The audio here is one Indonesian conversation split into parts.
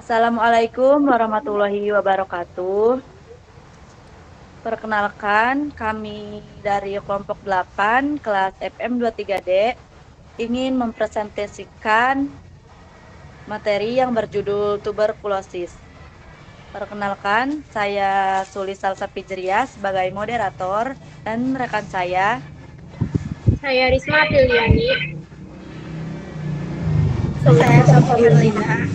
Assalamualaikum warahmatullahi wabarakatuh. Perkenalkan, kami dari kelompok 8 kelas FM 23D ingin mempresentasikan materi yang berjudul tuberkulosis. Perkenalkan, saya Suli Salsapi Jeria sebagai moderator dan rekan saya. Saya Risma Apriliani. Saya Safa Berlina.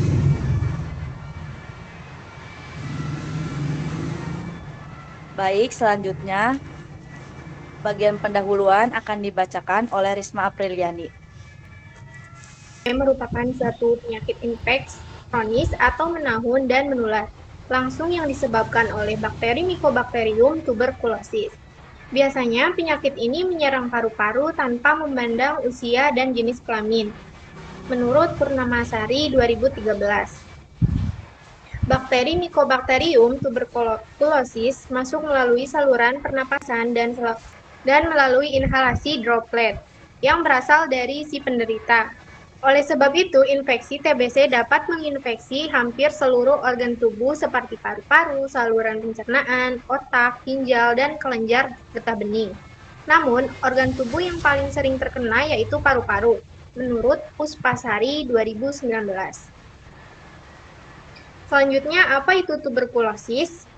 Baik, selanjutnya bagian pendahuluan akan dibacakan oleh Risma Apriliani. Merupakan suatu penyakit infeksi kronis atau menahun dan menular langsung yang disebabkan oleh bakteri Mycobacterium tuberculosis. Biasanya penyakit ini menyerang paru-paru tanpa memandang usia dan jenis kelamin. Menurut Purnamasari 2013. Bakteri Mycobacterium tuberculosis masuk melalui saluran pernapasan dan melalui inhalasi droplet yang berasal dari si penderita. Oleh sebab itu, infeksi TBC dapat menginfeksi hampir seluruh organ tubuh seperti paru-paru, saluran pencernaan, otak, ginjal, dan kelenjar getah bening. Namun, organ tubuh yang paling sering terkena yaitu paru-paru, menurut Puspasari 2019. Selanjutnya, apa itu tuberkulosis?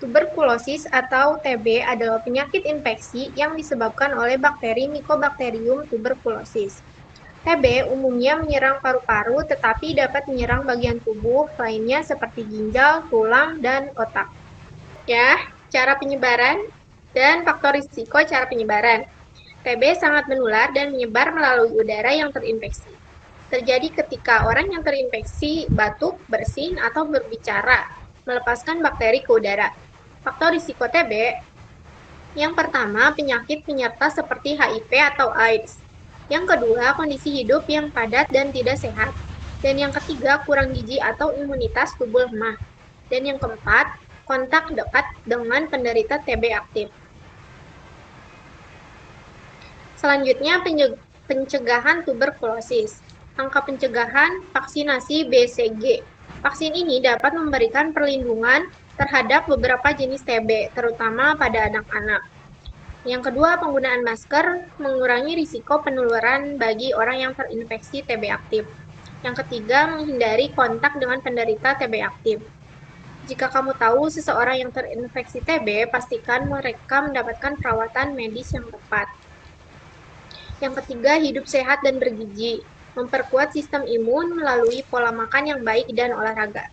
Tuberkulosis atau TB adalah penyakit infeksi yang disebabkan oleh bakteri Mycobacterium tuberculosis. TB umumnya menyerang paru-paru tetapi dapat menyerang bagian tubuh lainnya seperti ginjal, tulang, dan otak. Ya, cara penyebaran dan faktor risiko cara penyebaran. TB sangat menular dan menyebar melalui udara yang terinfeksi. Terjadi ketika orang yang terinfeksi batuk, bersin, atau berbicara, melepaskan bakteri ke udara. Faktor risiko TB yang pertama, penyakit penyerta seperti HIV atau AIDS. Yang kedua, kondisi hidup yang padat dan tidak sehat. Dan yang ketiga, kurang gizi atau imunitas tubuh lemah. Dan yang keempat, kontak dekat dengan penderita TB aktif. Selanjutnya, pencegahan tuberkulosis. Angka pencegahan vaksinasi BCG. Vaksin ini dapat memberikan perlindungan terhadap beberapa jenis TB, terutama pada anak-anak. Yang kedua, penggunaan masker mengurangi risiko penularan bagi orang yang terinfeksi TB aktif. Yang ketiga, menghindari kontak dengan penderita TB aktif. Jika kamu tahu seseorang yang terinfeksi TB, pastikan mereka mendapatkan perawatan medis yang tepat. Yang ketiga, hidup sehat dan bergizi. Memperkuat sistem imun melalui pola makan yang baik dan olahraga.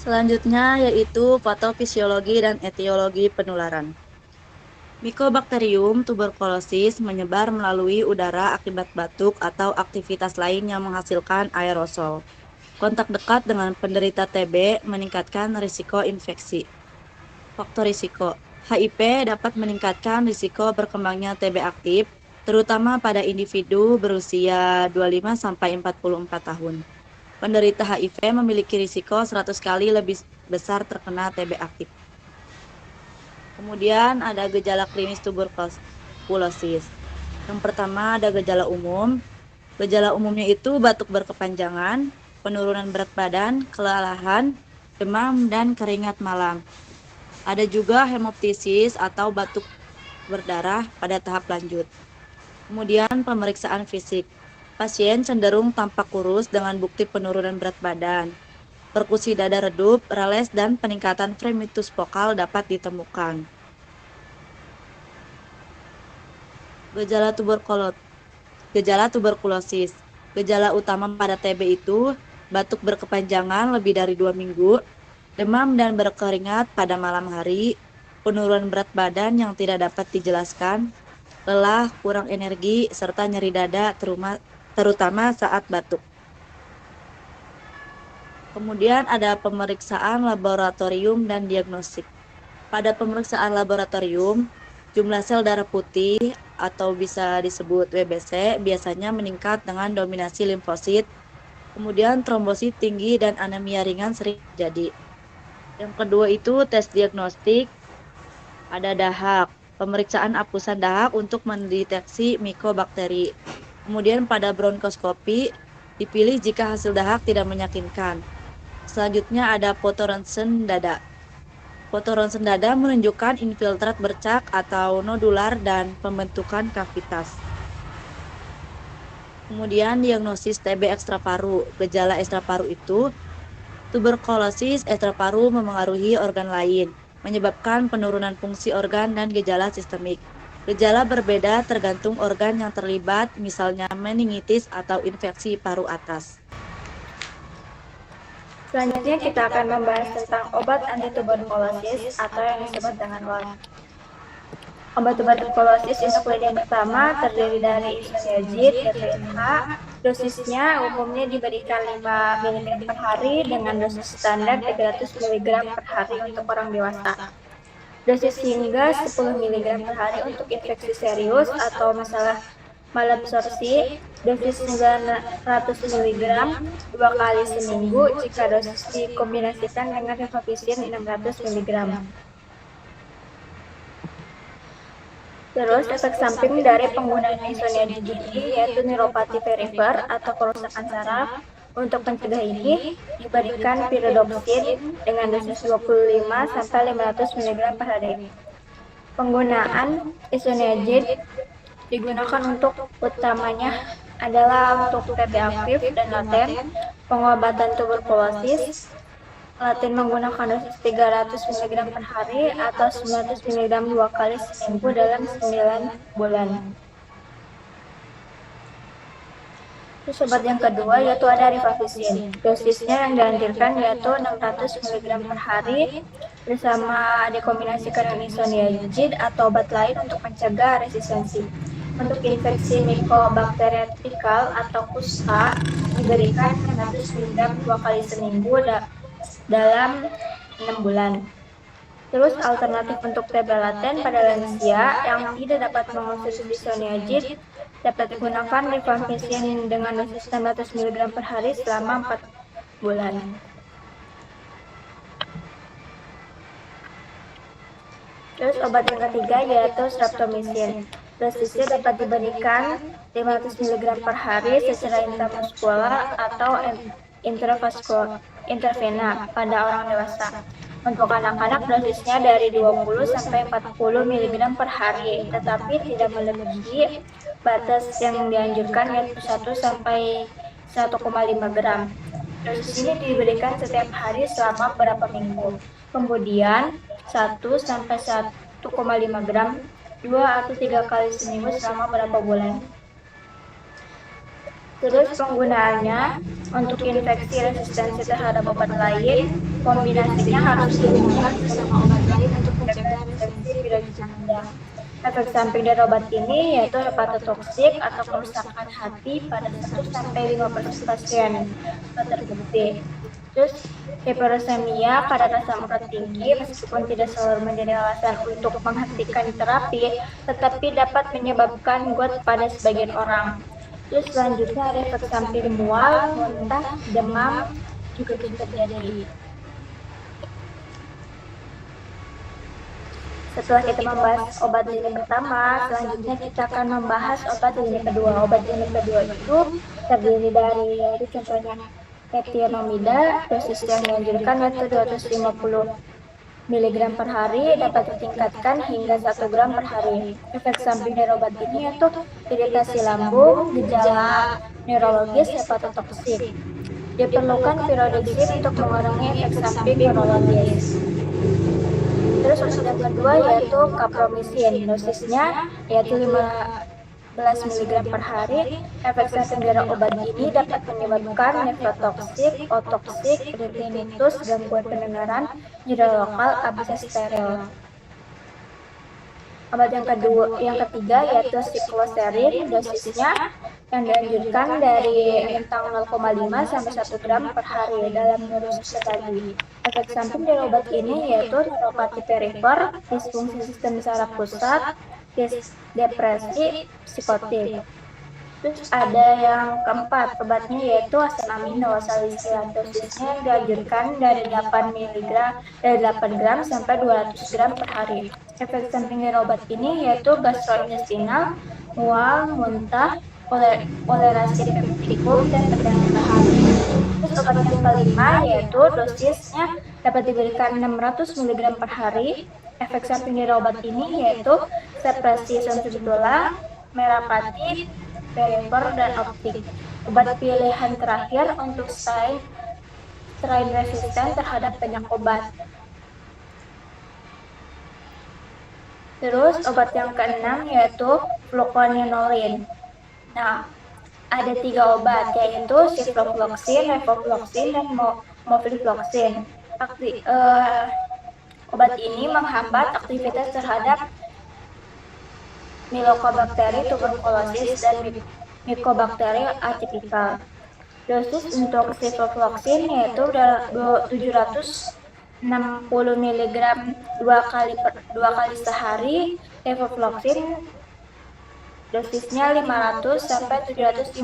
Selanjutnya yaitu patofisiologi dan etiologi penularan. Mycobacterium tuberculosis menyebar melalui udara akibat batuk atau aktivitas lain yang menghasilkan aerosol. Kontak dekat dengan penderita TB meningkatkan risiko infeksi. Faktor risiko. HIV dapat meningkatkan risiko berkembangnya TB aktif, terutama pada individu berusia 25-44 tahun. Penderita HIV memiliki risiko 100 kali lebih besar terkena TB aktif. Kemudian ada gejala klinis tuberkulosis. Yang pertama ada gejala umum. Gejala umumnya itu batuk berkepanjangan, penurunan berat badan, kelelahan, demam, dan keringat malam. Ada juga hemoptisis atau batuk berdarah pada tahap lanjut. Kemudian pemeriksaan fisik. Pasien cenderung tampak kurus dengan bukti penurunan berat badan. Perkusi dada redup, rales, dan peningkatan fremitus vokal dapat ditemukan. Gejala tuberkulosis. Gejala utama pada TB itu batuk berkepanjangan lebih dari 2 minggu, demam dan berkeringat pada malam hari, penurunan berat badan yang tidak dapat dijelaskan, lelah, kurang energi, serta nyeri dada terutama saat batuk. Kemudian ada pemeriksaan laboratorium dan diagnostik. Pada pemeriksaan laboratorium, jumlah sel darah putih atau bisa disebut WBC biasanya meningkat dengan dominasi limfosit. Kemudian trombosit tinggi dan anemia ringan sering terjadi. Yang kedua itu tes diagnostik. Ada dahak, pemeriksaan apusan dahak untuk mendeteksi mycobakteri. Kemudian pada bronkoskopi Dipilih jika hasil dahak tidak meyakinkan. Selanjutnya ada foto ronsen dada. Foto ronsen dada menunjukkan infiltrat bercak atau nodular dan pembentukan kavitas. Kemudian diagnosis TB ekstraparu. Gejala ekstraparu itu tuberkulosis ekstraparu memengaruhi organ lain, menyebabkan penurunan fungsi organ dan gejala sistemik. Gejala berbeda tergantung organ yang terlibat, misalnya meningitis atau infeksi paru atas. Selanjutnya kita akan membahas tentang obat antituberkulosis atau yang disebut dengan WAC. Obat tuberkulosis untuk lini yang pertama terdiri dari isoniazid, DPNH. Dosisnya umumnya diberikan 5 mg per hari dengan dosis standar 300 mg per hari untuk orang dewasa. Dosis hingga 10 mg per hari untuk infeksi serius atau masalah malabsorpsi, dosis 900 mg 2 kali seminggu jika dosis dikombinasikan dengan rifampicin 600 mg. Terus efek samping dari penggunaan isoniazid ini yaitu neuropati perifer atau kerusakan saraf. Untuk mencegah ini diberikan pyridoxine dengan dosis 25 sampai 500 mg per hari. Penggunaan isoniazid digunakan untuk utamanya adalah untuk TB aktif dan laten, pengobatan tuberkulosis. Laten menggunakan dosis 300 mg per hari atau 900 mg 2 kali seminggu dalam 9 bulan. Terus obat yang kedua yaitu ada rifampicin. Dosisnya yang dianjurkan yaitu 600 mg per hari bersama dikombinasikan dengan isoniazid atau obat lain untuk mencegah resistensi. Untuk infeksi Mycobacterium apical atau kusta diberikan 600 mg 2 kali seminggu dalam 6 bulan. Terus alternatif untuk TB laten pada lansia yang tidak dapat mengonsumsi isoniazid dapat digunakan rifampicin dengan dosis 600 mg per hari selama 4 bulan. Terus obat yang ketiga yaitu streptomycin. Dosisnya dapat diberikan 500 mg per hari secara intramuskular atau intravena pada orang dewasa. Untuk anak-anak dosisnya dari 20 sampai 40 mg per hari, tetapi tidak melebihi batas yang dianjurkan yaitu 1 sampai 1,5 gram. Dosis ini diberikan setiap hari selama beberapa minggu. Kemudian 1 sampai 1,5 gram 2 atau 3 kali seminggu selama beberapa bulan. Terus penggunaannya untuk infeksi resistensi terhadap obat lain, kombinasinya harus digunakan bersama obat lain untuk mencegah resistensi virus Candida. Efek samping dari obat ini yaitu hepatotoksik atau kerusakan hati pada 1-5% pasien terbukti. Terus hiperosemia pada asam urat tinggi meskipun tidak selalu menjadi alasan untuk menghentikan terapi, tetapi dapat menyebabkan gout pada sebagian orang. Terus selanjutnya ada efek samping mual, muntah, demam juga bisa terjadi. Setelah kita membahas obat lini pertama, selanjutnya kita akan membahas obat lini kedua. Obat lini kedua itu terdiri dari yaitu contohnya etinomida, dosis yang dianjurkan yaitu 250 mg per hari dapat ditingkatkan hingga 1 gram per hari. Efek samping dari obat ini yaitu iritasi lambung, gejala neurologis, hepatotoksik. Diperlukan pyridoxine untuk mengurangi efek samping neurologis. Terus obat yang kedua yaitu capromycin. Dosisnya yaitu 15 mg per hari. Efek samping dari obat ini dapat menyebabkan nefrotoksik, otoksik, retinitis, gangguan pendengaran, nyeri lokal, abses steril. Obat yang ketiga yaitu sikloserin. Dosisnya yang dianjurkan dari rentang 0,5 sampai 1 gram per hari dalam dosis tadi. Efek samping dari obat ini yaitu neuropati perifer, disfungsi sistem saraf pusat, depresi, psikotik. Terus ada yang keempat, obatnya yaitu asam amino salisilat. Dosisnya dianjurkan dari 8 gram sampai 200 gram per hari. Efek samping dari obat ini yaitu gastrointestinal, mual, muntah, toleransi peptikum, dan pegangan tahan. Terus obat yang kelima yaitu dosisnya dapat diberikan 600 mg per hari. Efek samping dari obat ini yaitu sepresi sensorik tulang, merapati, perifer, dan optik. Obat pilihan terakhir untuk strain resisten terhadap banyak obat. Terus obat yang keenam yaitu fluconazolid. Nah, ada 3 obat yaitu ciprofloxacin, levofloxacin, dan moflufloxacin. Obat ini menghambat aktivitas terhadap Mycobacterium tuberculosis dan Mycobacterium atypica. Dosis untuk ciprofloxacin yaitu 760 mg 2 kali sehari. Levofloxacin dosisnya 500 sampai 750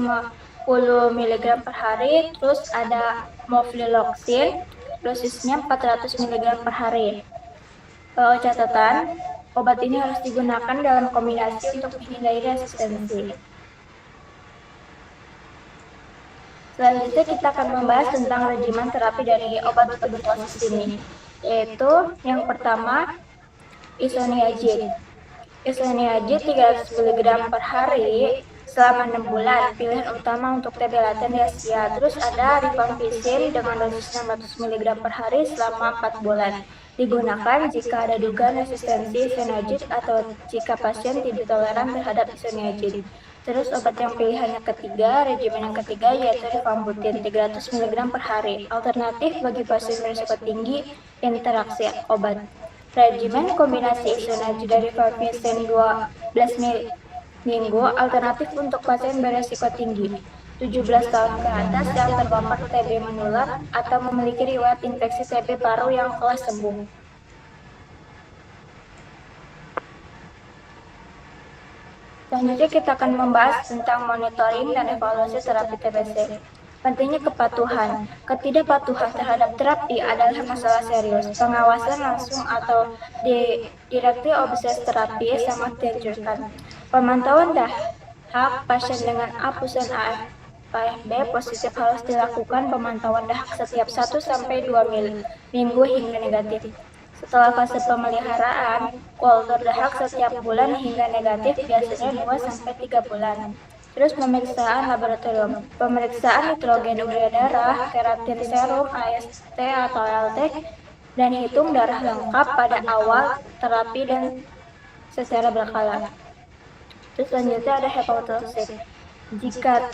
mg per hari. Terus ada moflufloxacin dosisnya 400 mg per hari. Catatan, obat ini harus digunakan dalam kombinasi untuk menghindari resistensi. Selanjutnya kita akan membahas tentang regimen terapi dari obat tuberkulosis ini, yaitu yang pertama isoniazid. Isoniazid 300 mg per hari selama 6 bulan, pilihan utama untuk TB laten di Asia. Terus ada rifampicin dengan dosis 600 mg per hari selama 4 bulan. Digunakan jika ada dugaan resistensi isoniazid atau jika pasien tidak toleran terhadap isoniazid. Terus obat yang pilihannya ketiga, regimen yang ketiga yaitu rifampicin 300 mg per hari. Alternatif bagi pasien berisiko tinggi interaksi obat. Regimen kombinasi isoniazid dan rifampicin 12 minggu alternatif untuk pasien berisiko tinggi 17 tahun ke atas yang terpapar TB menular atau memiliki riwayat infeksi TB paru yang telah sembuh. Selanjutnya kita akan membahas tentang monitoring dan evaluasi terapi TBC. Pentingnya kepatuhan. Ketidakpatuhan terhadap terapi adalah masalah serius. Pengawasan langsung atau direktif obses terapi sangat dianjurkan. Pemantauan dahak pasien dengan apusan AFB positif harus dilakukan pemantauan dahak setiap 1-2 minggu hingga negatif. Setelah fase pemeliharaan, kultur dahak setiap bulan hingga negatif biasanya 2-3 bulan. Terus pemeriksaan laboratorium. Pemeriksaan nitrogen urea darah, keratin serum, AST atau ALT, dan hitung darah lengkap pada awal terapi dan secara berkala. Terus selanjutnya ada hepatotoksik. Jika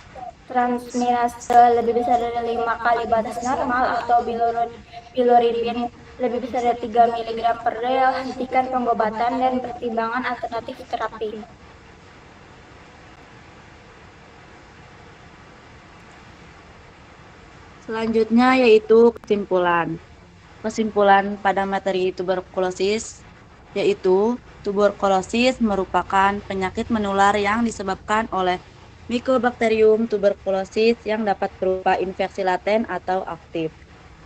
transminase lebih besar dari 5 kali batas normal atau bilirubin lebih besar dari 3 mg per del, hentikan pengobatan dan pertimbangan alternatif terapi. Selanjutnya yaitu kesimpulan pada materi tuberkulosis, yaitu tuberkulosis merupakan penyakit menular yang disebabkan oleh Mycobacterium tuberculosis yang dapat berupa infeksi laten atau aktif.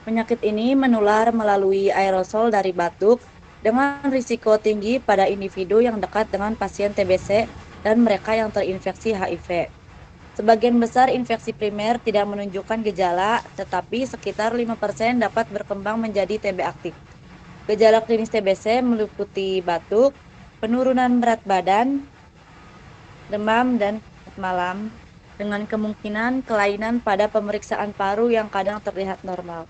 Penyakit ini menular melalui aerosol dari batuk dengan risiko tinggi pada individu yang dekat dengan pasien TBC dan mereka yang terinfeksi HIV. Sebagian besar infeksi primer tidak menunjukkan gejala, tetapi sekitar 5% dapat berkembang menjadi TB aktif. Gejala klinis TBC meliputi batuk, penurunan berat badan, demam, dan malam, dengan kemungkinan kelainan pada pemeriksaan paru yang kadang terlihat normal.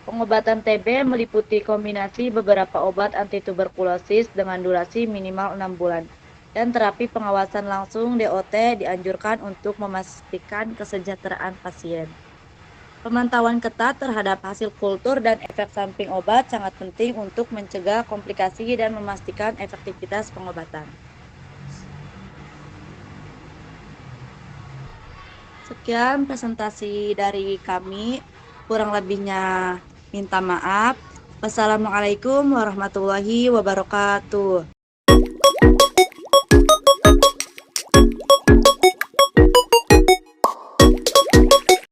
Pengobatan TB meliputi kombinasi beberapa obat antituberkulosis dengan durasi minimal 6 bulan. Dan terapi pengawasan langsung DOT dianjurkan untuk memastikan kesejahteraan pasien. Pemantauan ketat terhadap hasil kultur dan efek samping obat sangat penting untuk mencegah komplikasi dan memastikan efektivitas pengobatan. Sekian presentasi dari kami, kurang lebihnya minta maaf. Wassalamualaikum warahmatullahi wabarakatuh.